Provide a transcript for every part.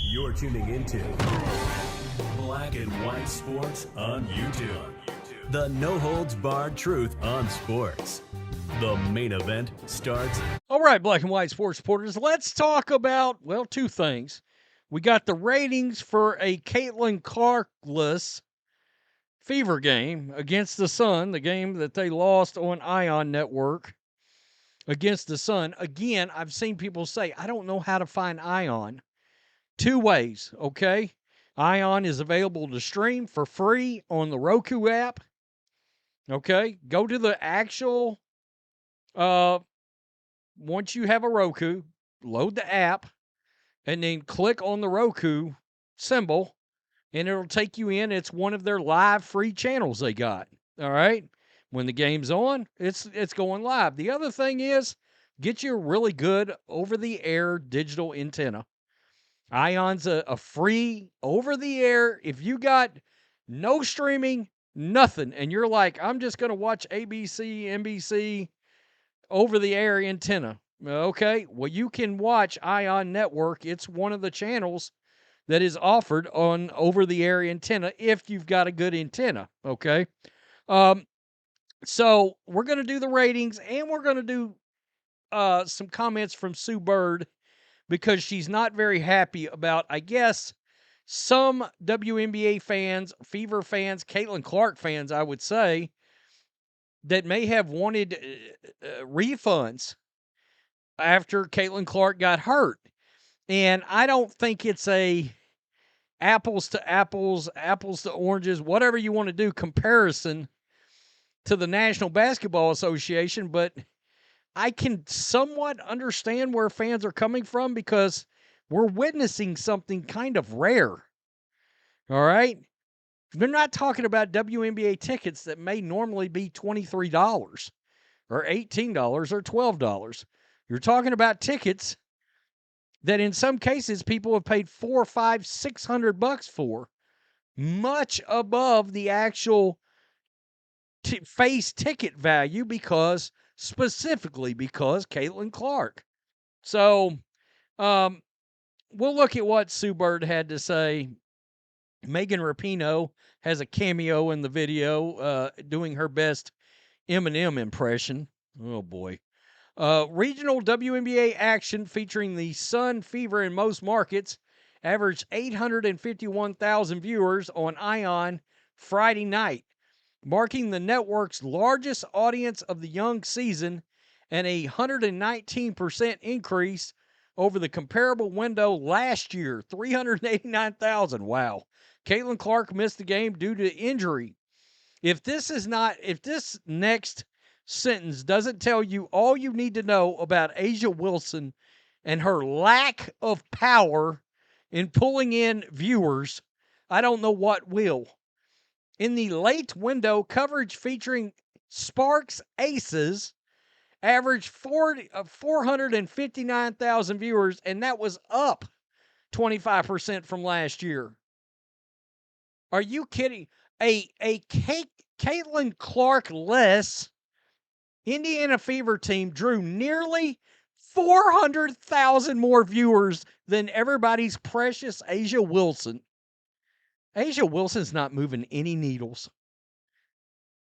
You're tuning into Black and White Sports on YouTube. The no-holds-barred truth on sports. The main event starts. All right, Black and White Sports supporters, let's talk about, well, two things. We got the ratings for a Caitlin Clark-less Fever game against the Sun, the game that they lost on Ion Network against the Sun. Again, I've seen people say, I don't know how to find Ion. Two ways, okay? Ion is available to stream for free on the Roku app. Okay? Go to the actual, once you have a Roku, load the app, and then click on the Roku symbol, and it'll take you in. It's one of their live free channels they got, all right? When the game's on, it's going live. The other thing is, get you a really good over-the-air digital antenna. Ion's a free over-the-air. If you got no streaming, nothing, and you're like, I'm just going to watch ABC, NBC, over-the-air antenna. Okay, well, you can watch Ion Network. It's one of the channels that is offered on over-the-air antenna if you've got a good antenna, okay? So we're going to do the ratings, and we're going to do some comments from Sue Bird, because she's not very happy about, I guess, some WNBA fans, Fever fans, Caitlin Clark fans, I would say, that may have wanted refunds after Caitlin Clark got hurt. And I don't think it's a apples to apples, apples to oranges, whatever you want to do, comparison to the National Basketball Association, but I can somewhat understand where fans are coming from, because we're witnessing something kind of rare. All right? They're not talking about WNBA tickets that may normally be $23 or $18 or $12. You're talking about tickets that in some cases people have paid $400, $500, $600 for, much above the actual face ticket value, specifically because Caitlin Clark. So we'll look at what Sue Bird had to say. Megan Rapinoe has a cameo in the video doing her best Eminem impression. Oh, boy. Regional WNBA action featuring the Sun Fever in most markets averaged 851,000 viewers on Ion Friday night, marking the network's largest audience of the young season and a 119% increase over the comparable window last year, 389,000. Wow. Caitlin Clark missed the game due to injury. If this next sentence doesn't tell you all you need to know about A'ja Wilson and her lack of power in pulling in viewers, I don't know what will. In the late window, coverage featuring Sparks Aces averaged 459,000 viewers, and that was up 25% from last year. Are you kidding? A Caitlin Clark-less Indiana Fever team drew nearly 400,000 more viewers than everybody's precious A'ja Wilson. A'ja Wilson's not moving any needles.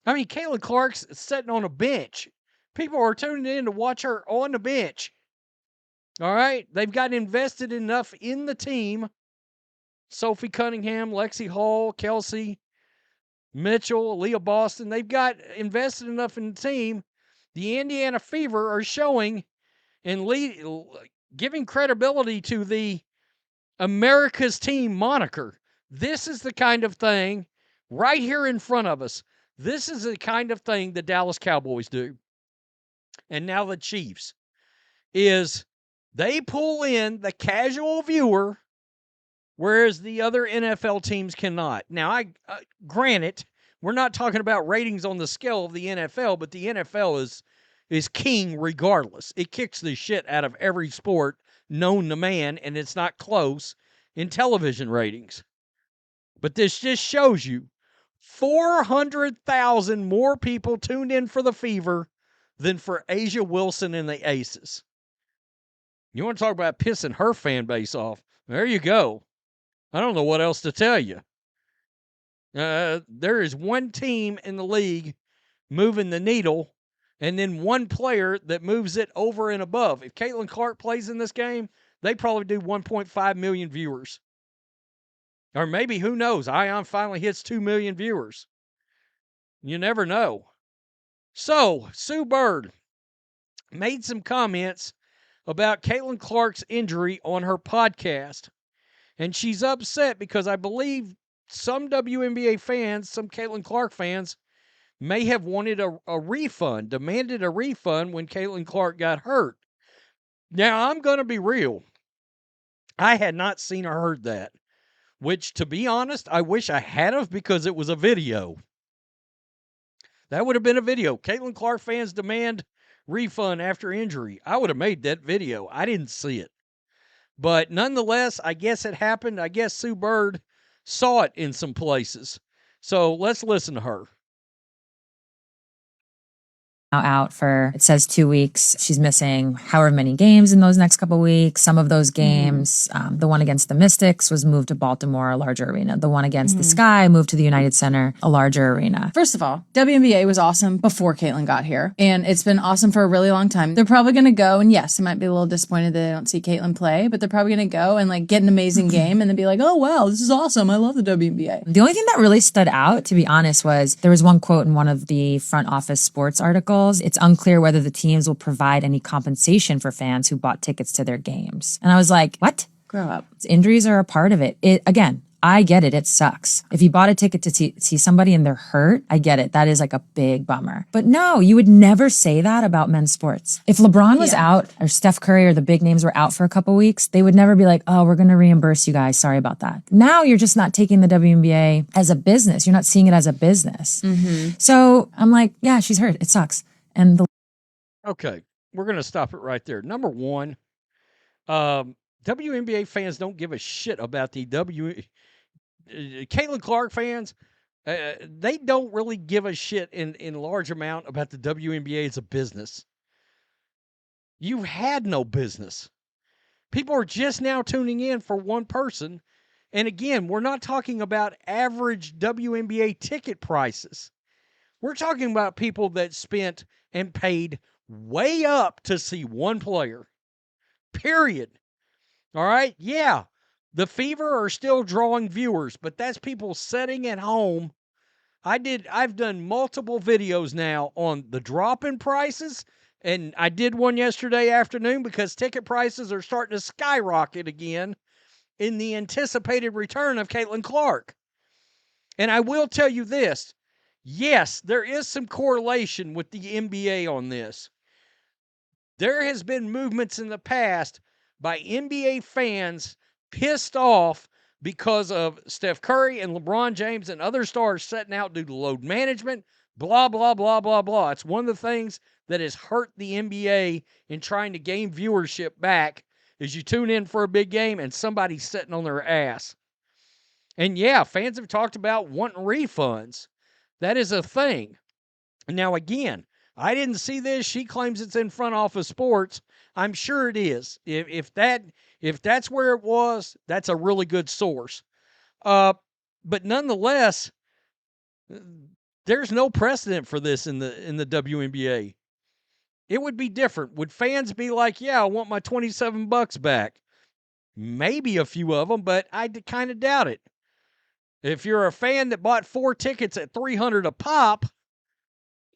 I mean, Caitlin Clark's sitting on a bench. People are tuning in to watch her on the bench. All right? They've got invested enough in the team. Sophie Cunningham, Lexi Hall, Kelsey Mitchell, Leah Boston. They've got invested enough in the team. The Indiana Fever are showing and giving credibility to the America's Team moniker. This is the kind of thing right here in front of us. This is the kind of thing the Dallas Cowboys do. And now the Chiefs is they pull in the casual viewer, whereas the other NFL teams cannot. Now, granted, we're not talking about ratings on the scale of the NFL, but the NFL is king regardless. It kicks the shit out of every sport known to man, and it's not close in television ratings. But this just shows you 400,000 more people tuned in for the Fever than for A'ja Wilson and the Aces. You want to talk about pissing her fan base off? There you go. I don't know what else to tell you. There is one team in the league moving the needle, and then one player that moves it over and above. If Caitlin Clark plays in this game, they probably do 1.5 million viewers. Or maybe, who knows, Ion finally hits 2 million viewers. You never know. So, Sue Bird made some comments about Caitlin Clark's injury on her podcast. And she's upset because I believe some WNBA fans, some Caitlin Clark fans, may have wanted a refund, demanded a refund when Caitlin Clark got hurt. Now, I'm going to be real. I had not seen or heard that, which, to be honest, I wish I had of, because it was a video. That would have been a video. Caitlin Clark fans demand refund after injury. I would have made that video. I didn't see it. But nonetheless, I guess it happened. I guess Sue Bird saw it in some places. So let's listen to her. Out for, it says 2 weeks. She's missing however many games in those next couple weeks. Some of those games, the one against the Mystics was moved to Baltimore, a larger arena. The one against the Sky moved to the United Center, a larger arena. First of all, WNBA was awesome before Caitlin got here, and it's been awesome for a really long time. They're probably going to go, and yes, they might be a little disappointed that they don't see Caitlin play, but they're probably going to go and like get an amazing game and then be like, oh wow, this is awesome. I love the WNBA. The only thing that really stood out, to be honest, was there was one quote in one of the front office sports articles. It's unclear whether the teams will provide any compensation for fans who bought tickets to their games. And I was like, what? Grow up. Injuries are a part of it. Again, I get it. It sucks. If you bought a ticket to see somebody and they're hurt, I get it. That is like a big bummer. But no, you would never say that about men's sports. If LeBron was out, or Steph Curry, or the big names were out for a couple weeks, they would never be like, oh, we're going to reimburse you guys. Sorry about that. Now you're just not taking the WNBA as a business. You're not seeing it as a business. So I'm like, yeah, she's hurt. It sucks. And Okay, we're going to stop it right there. Number one, WNBA fans don't give a shit about the Caitlin Clark fans. They don't really give a shit in large amount about the WNBA as a business. You had no business. People are just now tuning in for one person. And again, we're not talking about average WNBA ticket prices. We're talking about people that spent and paid way up to see one player. Period. All right? Yeah, the Fever are still drawing viewers, but that's people sitting at home. I've done multiple videos now on the drop in prices, and I did one yesterday afternoon because ticket prices are starting to skyrocket again in the anticipated return of Caitlin Clark. And I will tell you this. Yes, there is some correlation with the NBA on this. There has been movements in the past by NBA fans pissed off because of Steph Curry and LeBron James and other stars setting out due to load management, blah, blah, blah, blah, blah. It's one of the things that has hurt the NBA in trying to gain viewership back is you tune in for a big game and somebody's sitting on their ass. And yeah, fans have talked about wanting refunds. That is a thing. Now, again, I didn't see this. She claims it's in front office sports. I'm sure it is. If that's where it was, that's a really good source. But nonetheless, there's no precedent for this in the WNBA. It would be different. Would fans be like, yeah, I want my $27 back? Maybe a few of them, but I kind of doubt it. If you're a fan that bought 4 tickets at $300 a pop,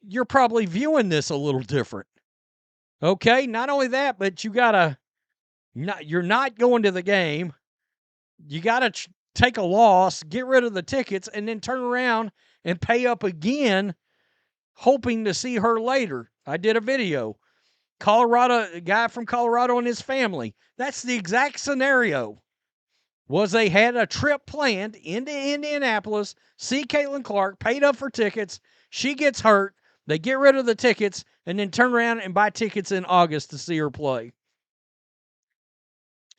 you're probably viewing this a little different. Okay, not only that, but you're not going to the game. You got to take a loss, get rid of the tickets, and then turn around and pay up again, hoping to see her later. I did a video. A guy from Colorado and his family. That's the exact scenario. They had a trip planned into Indianapolis, see Caitlin Clark, paid up for tickets. She gets hurt. They get rid of the tickets and then turn around and buy tickets in August to see her play.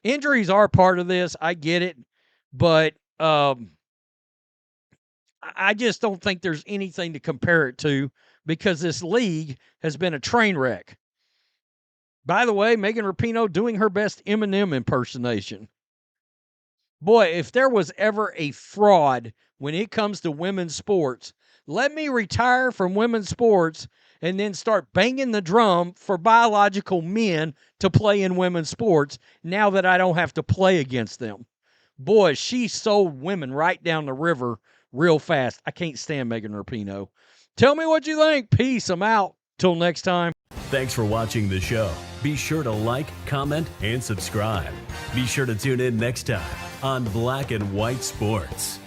Injuries are part of this. I get it. But I just don't think there's anything to compare it to because this league has been a train wreck. By the way, Megan Rapinoe doing her best Eminem impersonation. Boy, if there was ever a fraud when it comes to women's sports, let me retire from women's sports and then start banging the drum for biological men to play in women's sports now that I don't have to play against them. Boy, she sold women right down the river real fast. I can't stand Megan Rapinoe. Tell me what you think. Peace. I'm out. Till next time. Thanks for watching the show. Be sure to like, comment, and subscribe. Be sure to tune in next time on Black and White Sports.